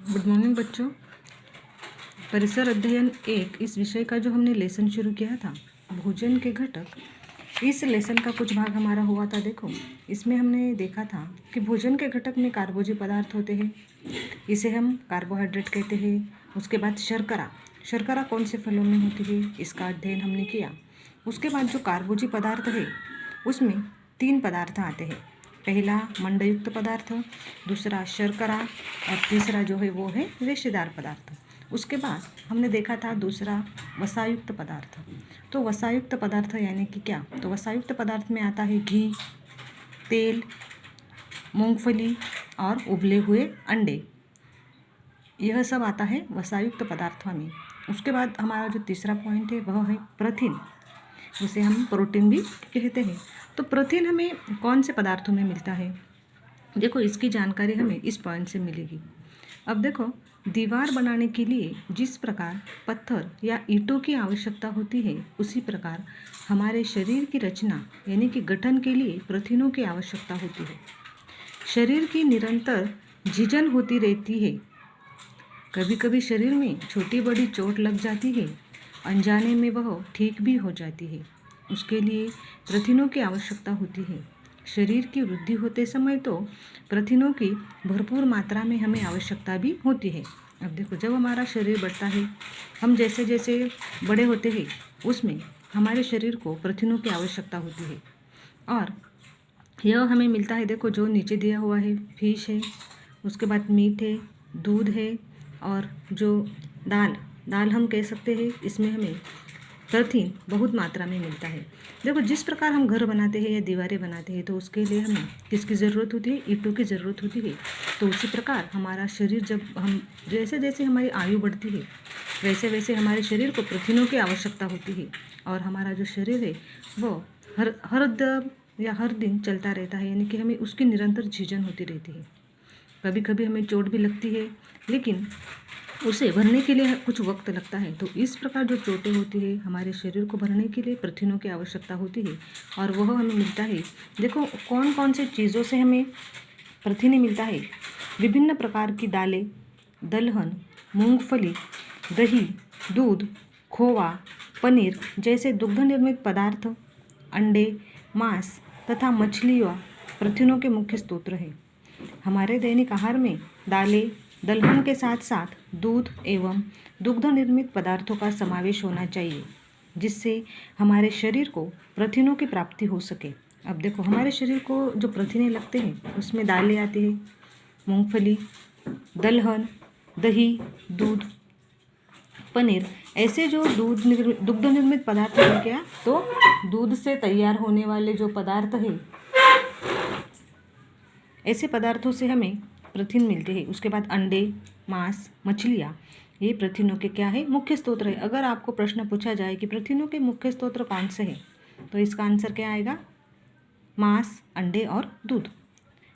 Good morning बच्चों। परिसर अध्ययन 1 इस विषय का जो हमने लेसन शुरू किया था, भोजन के घटक, इस लेसन का कुछ भाग हमारा हुआ था। देखो, इसमें हमने देखा था कि भोजन के घटक में कार्बोजी पदार्थ होते हैं, इसे हम कार्बोहाइड्रेट कहते हैं। उसके बाद शर्करा, शर्करा कौन से फलों में होती है, इसका अध्ययन हमने किया। उसके बाद जो कार्बोजी पदार्थ है उसमें 3 पदार्थ आते हैं। पहला मंडयुक्त पदार्थ, दूसरा शर्करा और तीसरा जो है वो है रेशेदार पदार्थ। उसके बाद हमने देखा था दूसरा वसायुक्त पदार्थ। तो वसायुक्त पदार्थ यानी कि क्या, तो वसायुक्त पदार्थ में आता है घी, तेल, मूंगफली और उबले हुए अंडे, यह सब आता है वसायुक्त पदार्थों में। उसके बाद हमारा जो तीसरा पॉइंट है वह है प्रोटीन, उसे हम प्रोटीन भी कहते हैं। तो प्रोटीन हमें कौन से पदार्थों में मिलता है, देखो इसकी जानकारी हमें इस पॉइंट से मिलेगी। अब देखो, दीवार बनाने के लिए जिस प्रकार पत्थर या ईंटों की आवश्यकता होती है, उसी प्रकार हमारे शरीर की रचना यानी कि गठन के लिए प्रोटीनों की आवश्यकता होती है। शरीर की निरंतर झिझन होती रहती है, कभी कभी शरीर में छोटी बड़ी चोट लग जाती है, अनजाने में वह ठीक भी हो जाती है। उसके लिए प्रोटीनों की आवश्यकता होती है। शरीर की वृद्धि होते समय तो प्रोटीनों की भरपूर मात्रा में हमें आवश्यकता भी होती है। अब देखो, जब हमारा शरीर बढ़ता है, हम जैसे जैसे बड़े होते हैं, उसमें हमारे शरीर को प्रोटीनों की आवश्यकता होती है। और यह हमें मिलता है, देखो जो नीचे दिया हुआ है, फिश है, उसके बाद मीट है, दूध है, और जो दाल हम कह सकते हैं, इसमें हमें प्रोटीन बहुत मात्रा में मिलता है। देखो, जिस प्रकार हम घर बनाते हैं या दीवारें बनाते हैं, तो उसके लिए हमें किसकी ज़रूरत होती है, ईंटों की ज़रूरत होती है। तो उसी प्रकार हमारा शरीर, जब हम जैसे जैसे हमारी आयु बढ़ती है, वैसे वैसे हमारे शरीर को प्रोटीनों की आवश्यकता होती है। और हमारा जो शरीर है वो हर दिन चलता रहता है, यानी कि हमें उसकी निरंतर झिझन होती रहती है। कभी कभी हमें चोट भी लगती है, लेकिन उसे भरने के लिए कुछ वक्त लगता है। तो इस प्रकार जो चोटें होती है, हमारे शरीर को भरने के लिए प्रोटीनों की आवश्यकता होती है, और वह हमें मिलता है। देखो, कौन कौन से चीज़ों से हमें प्रोटीन मिलता है, विभिन्न प्रकार की दालें, दलहन, मूंगफली, दही, दूध, खोवा, पनीर जैसे दुग्ध निर्मित पदार्थ, अंडे, मांस तथा मछलियाँ प्रोटीनों के मुख्य स्रोत हैं। हमारे दैनिक आहार में दालें, दलहन के साथ साथ दूध एवं दुग्ध निर्मित पदार्थों का समावेश होना चाहिए, जिससे हमारे शरीर को प्रोटीनों की प्राप्ति हो सके। अब देखो, हमारे शरीर को जो प्रोटीन लगते हैं उसमें दालें आती हैं, मूंगफली, दलहन, दही, दूध, पनीर, ऐसे जो दुग्ध निर्मित पदार्थ हैं। क्या, तो दूध से तैयार होने वाले जो पदार्थ हैं, ऐसे पदार्थों से हमें प्रोटीन मिलते हैं। उसके बाद अंडे, मांस, मछलियाँ, ये प्रोटीनों के क्या है, मुख्य स्रोत है। अगर आपको प्रश्न पूछा जाए कि प्रोटीनों के मुख्य स्रोत कौन से हैं, तो इसका आंसर क्या आएगा, मांस, अंडे और दूध,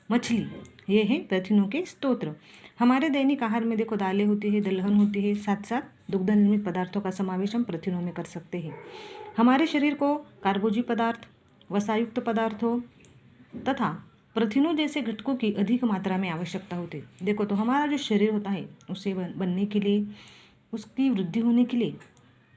मछली, ये हैं प्रोटीनों के स्रोत। हमारे दैनिक आहार में देखो, दालें होती है, दलहन होती है, साथ साथ दुग्ध निर्मित पदार्थों का समावेश हम प्रोटीनों में कर सकते हैं। हमारे शरीर को कार्बोजी पदार्थ, वसायुक्त पदार्थों तथा प्रोटीनों जैसे घटकों की अधिक मात्रा में आवश्यकता होती है। देखो, तो हमारा जो शरीर होता है उसे बनने के लिए, उसकी वृद्धि होने के लिए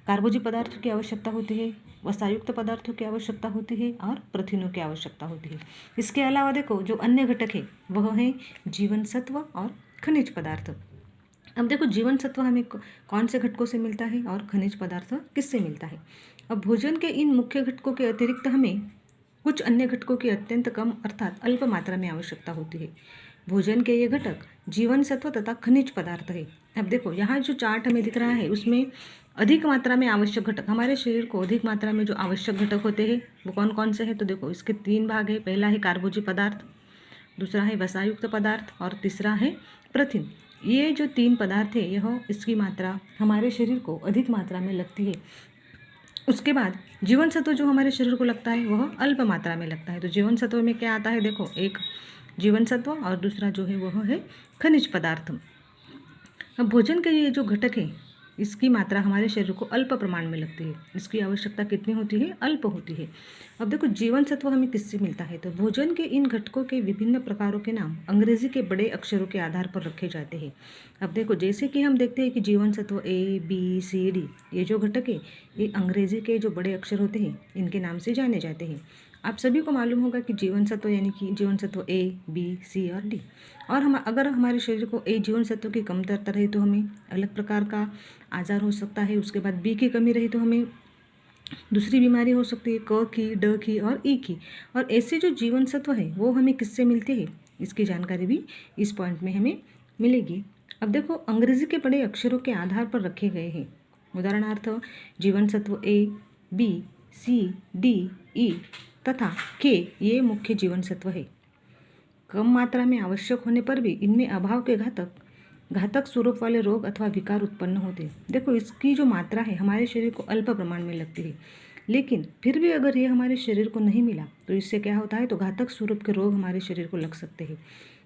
कार्बोजी पदार्थों की आवश्यकता होती है, वसायुक्त पदार्थों की आवश्यकता होती है और प्रोटीनों की आवश्यकता होती है। इसके अलावा देखो, जो अन्य घटक है वह है जीवन सत्व और खनिज पदार्थ। अब देखो, जीवन सत्व हमें कौन से घटकों से मिलता है और खनिज पदार्थ किससे मिलता है। अब भोजन के इन मुख्य घटकों के अतिरिक्त हमें कुछ अन्य घटकों की अत्यंत कम अर्थात अल्प मात्रा में आवश्यकता होती है। भोजन के ये घटक जीवन सत्व तथा खनिज पदार्थ है। अब देखो, यहाँ जो चार्ट हमें दिख रहा है उसमें अधिक मात्रा में आवश्यक घटक, हमारे शरीर को अधिक मात्रा में जो आवश्यक घटक होते हैं वो कौन कौन से हैं, तो देखो इसके 3 भाग है। पहला है कार्बोजी पदार्थ, दूसरा है वसायुक्त पदार्थ और तीसरा है प्रोटीन। ये जो 3 पदार्थ है, यह इसकी मात्रा हमारे शरीर को अधिक मात्रा में लगती है। उसके बाद जीवन सत्व जो हमारे शरीर को लगता है वह अल्प मात्रा में लगता है। तो जीवन सत्व में क्या आता है, देखो, एक जीवन सत्व और दूसरा जो है वह है खनिज पदार्थ। अब भोजन के ये जो घटक है इसकी मात्रा हमारे शरीर को अल्प प्रमाण में लगती है। इसकी आवश्यकता कितनी होती है? अल्प होती है। अब देखो जीवन सत्व हमें किससे मिलता है? तो भोजन के इन घटकों के विभिन्न प्रकारों के नाम अंग्रेजी के बड़े अक्षरों के आधार पर रखे जाते हैं। अब देखो जैसे कि हम देखते हैं कि जीवन सत्व A, B, C, D ये जो घटक है ये अंग्रेजी के जो बड़े अक्षर होते हैं इनके नाम से जाने जाते हैं। आप सभी को मालूम होगा कि जीवन सत्व यानी कि जीवन सत्व A, B, C और D। और हम अगर हमारे शरीर को A जीवन सत्व की कमतरता रही तो हमें अलग प्रकार का आजार हो सकता है। उसके बाद B की कमी रही तो हमें दूसरी बीमारी हो सकती है, क की, ड की और ई की। और ऐसे जो जीवन सत्व है वो हमें किससे मिलते हैं, इसकी जानकारी भी इस पॉइंट में हमें मिलेगी। अब देखो अंग्रेजी के बड़े अक्षरों के आधार पर रखे गए हैं। उदाहरणार्थ जीवन सत्व A, B, C, D, E तथा K ये मुख्य जीवन सत्व है। कम मात्रा में आवश्यक होने पर भी इनमें अभाव के घातक स्वरूप वाले रोग अथवा विकार उत्पन्न होते हैं। देखो इसकी जो मात्रा है हमारे शरीर को अल्प प्रमाण में लगती है, लेकिन फिर भी अगर ये हमारे शरीर को नहीं मिला तो इससे क्या होता है, तो घातक स्वरूप के रोग हमारे शरीर को लग सकते हैं।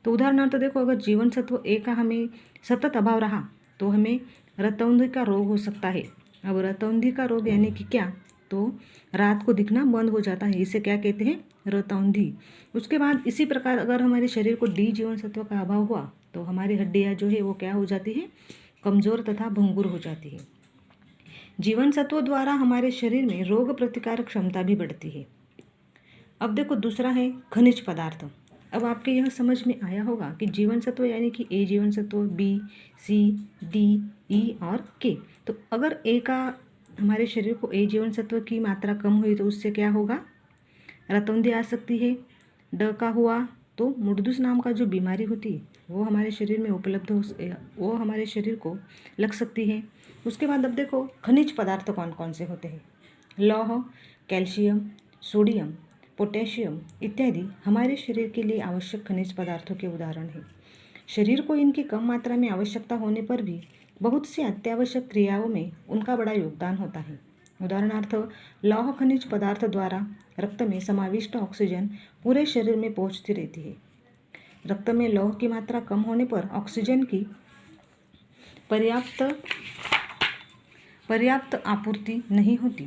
तो उदाहरणार्थ देखो अगर जीवन सत्व A का हमें सतत अभाव रहा तो हमें रतौंधी का रोग हो सकता है। अब रतौंधी का रोग यानी कि क्या, तो रात को दिखना बंद हो जाता है, इसे क्या कहते हैं, रतौंधी। उसके बाद इसी प्रकार अगर हमारे शरीर को D जीवन सत्व का अभाव हुआ तो हमारी हड्डियाँ जो है वो क्या हो जाती है, कमज़ोर तथा भंगुर हो जाती है। जीवन सत्व द्वारा हमारे शरीर में रोग प्रतिकारक क्षमता भी बढ़ती है। अब देखो दूसरा है खनिज पदार्थ। अब आपके यह समझ में आया होगा कि जीवन सत्व यानी कि A जीवन सत्व, B, C, D, E और K। तो अगर A का हमारे शरीर को A जीवन सत्व की मात्रा कम हुई तो उससे क्या होगा, रतौंधी आ सकती है। ड का हुआ तो मुर्दूस नाम का जो बीमारी होती है वो हमारे शरीर में वो हमारे शरीर को लग सकती है। उसके बाद अब देखो खनिज पदार्थ कौन कौन से होते हैं। लौह, कैल्शियम, सोडियम, पोटेशियम इत्यादि हमारे शरीर के लिए आवश्यक खनिज पदार्थों के उदाहरण हैं। शरीर को इनकी कम मात्रा में आवश्यकता होने पर भी बहुत सी अत्यावश्यक क्रियाओं में उनका बड़ा योगदान होता है। उदाहरणार्थ लौह खनिज पदार्थ द्वारा रक्त में समाविष्ट ऑक्सीजन पूरे शरीर में पहुंचती रहती है। रक्त में लौह की मात्रा कम होने पर ऑक्सीजन की पर्याप्त आपूर्ति नहीं होती,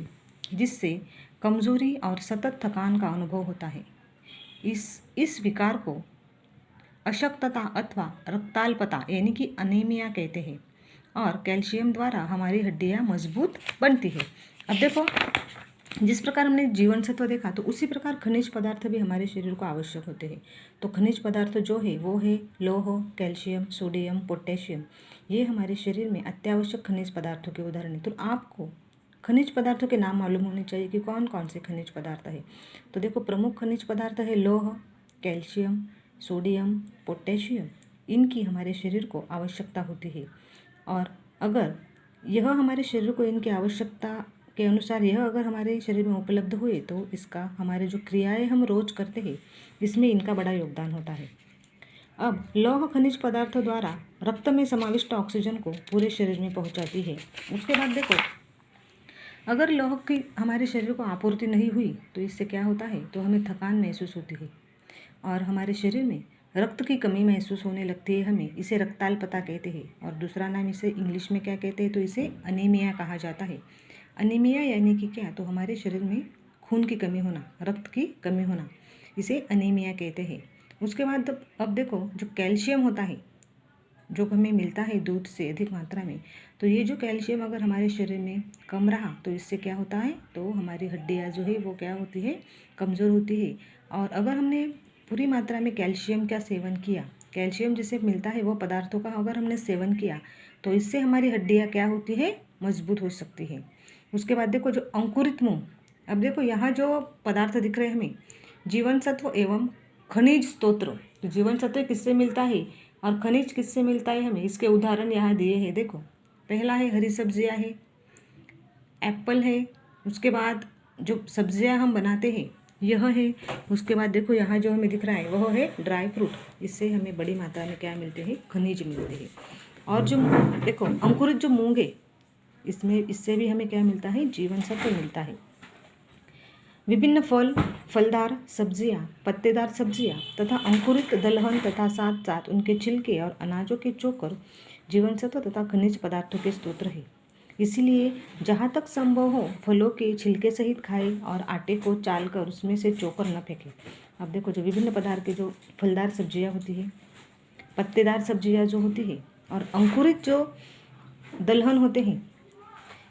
जिससे कमजोरी और सतत थकान का अनुभव होता है। इस विकार को अशक्तता अथवा रक्ताल्पता यानी कि अनीमिया कहते हैं। और कैल्शियम द्वारा हमारी हड्डियां मजबूत बनती है। अब देखो जिस प्रकार हमने जीवन सत्व देखा तो उसी प्रकार खनिज पदार्थ भी हमारे शरीर को आवश्यक होते हैं। तो खनिज पदार्थ जो है वो है लौह, कैल्शियम, सोडियम, पोटेशियम। ये हमारे शरीर में अत्यावश्यक खनिज पदार्थों के उदाहरण हैं। तो आपको खनिज पदार्थों के नाम मालूम होने चाहिए कि कौन कौन से खनिज पदार्थ है। तो देखो प्रमुख खनिज पदार्थ है लौह, कैल्शियम, सोडियम, पोटेशियम। इनकी हमारे शरीर को आवश्यकता होती है। और अगर यह हमारे शरीर को इनकी आवश्यकता के अनुसार यह अगर हमारे शरीर में उपलब्ध हुए तो इसका हमारे जो क्रियाएं हम रोज करते हैं इसमें इनका बड़ा योगदान होता है। अब लौह खनिज पदार्थों द्वारा रक्त में समाविष्ट ऑक्सीजन को पूरे शरीर में पहुंचाती है। उसके बाद देखो अगर लौह की हमारे शरीर को आपूर्ति नहीं हुई तो इससे क्या होता है, तो हमें थकान महसूस होती है और हमारे शरीर में रक्त की कमी महसूस होने लगती है। हमें इसे रक्ताल्पता कहते हैं और दूसरा नाम इसे इंग्लिश में क्या कहते हैं, तो इसे अनीमिया कहा जाता है। अनीमिया यानी कि क्या, तो हमारे शरीर में खून की कमी होना, रक्त की कमी होना, इसे अनीमिया कहते हैं। उसके बाद अब देखो जो कैल्शियम होता है जो हमें मिलता है दूध से अधिक मात्रा में, तो ये जो कैल्शियम अगर हमारे शरीर में कम रहा तो इससे क्या होता है, तो हमारी हड्डियाँ जो है वो क्या होती है, कमज़ोर होती है। और अगर हमने पूरी मात्रा में कैल्शियम का सेवन किया, कैल्शियम जिसे मिलता है वो पदार्थों का अगर हमने सेवन किया तो इससे हमारी हड्डियाँ क्या होती है, मजबूत हो सकती है। उसके बाद देखो जो अंकुरित मूंग, अब देखो यहाँ जो पदार्थ दिख रहे हैं हमें, जीवन सत्व एवं खनिज स्तोत्र। तो जीवन सत्व किससे मिलता है और खनिज किससे मिलता है हमें, इसके उदाहरण यहाँ दिए हैं। देखो पहला है हरी सब्जियाँ है, एप्पल है। उसके बाद जो सब्जियाँ हम बनाते हैं यह है। उसके बाद देखो यहाँ जो हमें दिख रहा है वह है ड्राई फ्रूट, इससे हमें बड़ी मात्रा में क्या मिलते हैं, खनिज मिलते हैं। और जो देखो अंकुरित जो मूंग है इससे भी हमें क्या मिलता है, जीवन सत्व मिलता है। विभिन्न फलदार सब्जियां, पत्तेदार सब्जियां तथा अंकुरित दलहन तथा साथ साथ उनके छिलके और अनाजों के चोकर जीवन सत्व तथा खनिज पदार्थों के स्रोत है। इसीलिए जहाँ तक संभव हो फलों के छिलके सहित खाएं और आटे को चाल कर उसमें से चोकर न फेंकें। अब देखो, जो विभिन्न प्रकार के जो फलदार सब्जियाँ होती है, पत्तेदार सब्जियाँ जो होती है, और अंकुरित जो दलहन होते हैं,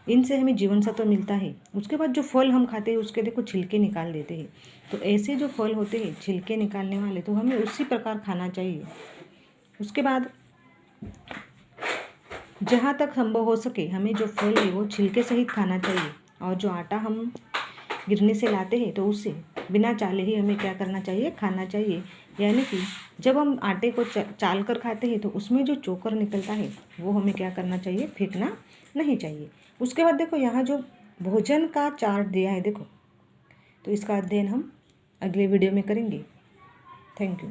इनसे हमें जीवन सत्व मिलता है। उसके बाद जो फल हम खाते हैं उसके देखो छिलके निकाल देते हैं। तो ऐसे जो फल होते हैं छिलके निकालने वाले, तो हमें उसी प्रकार खाना चाहिए। उसके बाद जहाँ तक संभव हो सके हमें जो फल है वो छिलके सहित खाना चाहिए। और जो आटा हम गिरने से लाते हैं तो उसे बिना चाले ही हमें क्या करना चाहिए, खाना चाहिए। यानी कि जब हम आटे को चाल कर खाते हैं तो उसमें जो चोकर निकलता है वो हमें क्या करना चाहिए, फेंकना नहीं चाहिए। उसके बाद देखो, यहाँ जो भोजन का चार्ट दिया है देखो, तो इसका अध्ययन हम अगले वीडियो में करेंगे। Thank you.